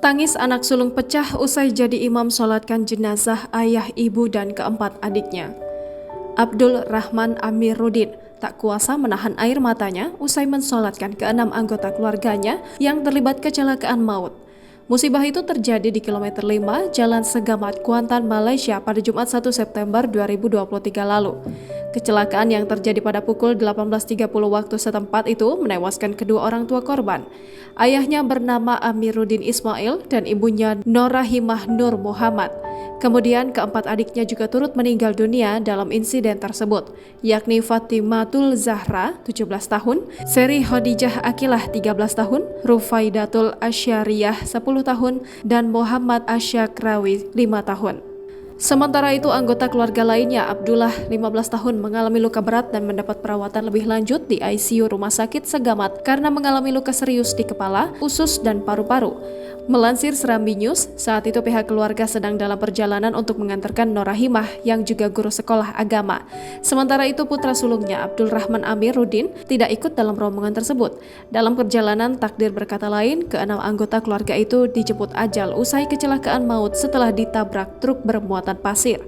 Tangis anak sulung pecah usai jadi imam sholatkan jenazah ayah, ibu, dan keempat adiknya. Abdul Rahman Amiruddin tak kuasa menahan air matanya usai mensolatkan keenam anggota keluarganya yang terlibat kecelakaan maut. Musibah itu terjadi di kilometer 5 Jalan Segamat, Kuantan, Malaysia pada Jumat 1 September 2023 lalu. Kecelakaan yang terjadi pada pukul 18.30 waktu setempat itu menewaskan kedua orang tua korban. Ayahnya bernama Amiruddin Ismail dan ibunya Norahimah Nur Muhammad. Kemudian keempat adiknya juga turut meninggal dunia dalam insiden tersebut, yakni Fatimatul Zahra 17 tahun, Seri Khadijah Akilah 13 tahun, Rufaidatul Asyariyah 10 tahun, dan Muhammad Asyakrawi 5 tahun. Sementara itu, anggota keluarga lainnya, Abdullah 15 tahun, mengalami luka berat dan mendapat perawatan lebih lanjut di ICU Rumah Sakit Segamat karena mengalami luka serius di kepala, usus, dan paru-paru. Melansir Serambi News, saat itu pihak keluarga sedang dalam perjalanan untuk mengantarkan Norahimah yang juga guru sekolah agama. Sementara itu, putra sulungnya, Abdul Rahman Amiruddin, tidak ikut dalam rombongan tersebut. Dalam perjalanan, takdir berkata lain, keenam anggota keluarga itu dijemput ajal usai kecelakaan maut setelah ditabrak truk bermuatan pasir.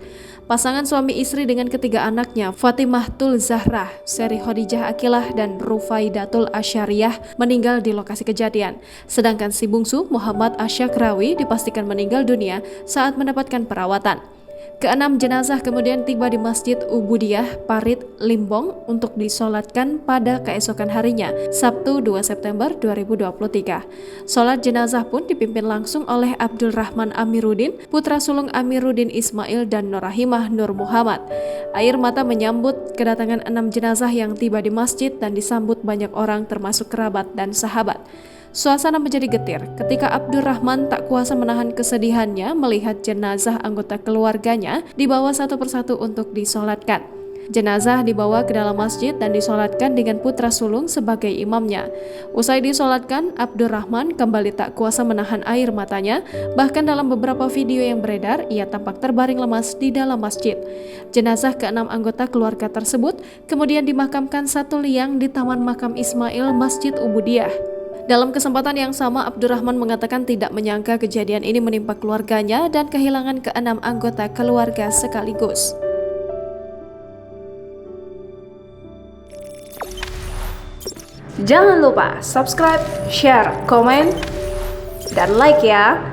Pasangan suami istri dengan ketiga anaknya, Fatimatul Zahra, Seri Khadijah Akilah, dan Rufaidatul Asyariyah meninggal di lokasi kejadian. Sedangkan si bungsu, Muhammad Asyakrawi, dipastikan meninggal dunia saat mendapatkan perawatan. Keenam jenazah kemudian tiba di Masjid Ubudiyah Parit Limbong untuk disolatkan pada keesokan harinya, Sabtu 2 September 2023. Solat jenazah pun dipimpin langsung oleh Abdul Rahman Amiruddin, putra sulung Amiruddin Ismail, dan Norahimah Nur Muhammad. Air mata menyambut kedatangan 6 jenazah yang tiba di masjid dan disambut banyak orang termasuk kerabat dan sahabat. Suasana menjadi getir ketika Abdul Rahman tak kuasa menahan kesedihannya melihat jenazah anggota keluarganya dibawa satu persatu untuk disolatkan. Jenazah dibawa ke dalam masjid dan disolatkan dengan putra sulung sebagai imamnya. Usai disolatkan, Abdul Rahman kembali tak kuasa menahan air matanya. Bahkan dalam beberapa video yang beredar, ia tampak terbaring lemas di dalam masjid. Jenazah keenam anggota keluarga tersebut kemudian dimakamkan satu liang di Taman Makam Ismail Masjid Ubudiyah. Dalam kesempatan yang sama, Abdurrahman mengatakan tidak menyangka kejadian ini menimpa keluarganya dan kehilangan keenam anggota keluarga sekaligus. Jangan lupa subscribe, share, komen, dan like ya!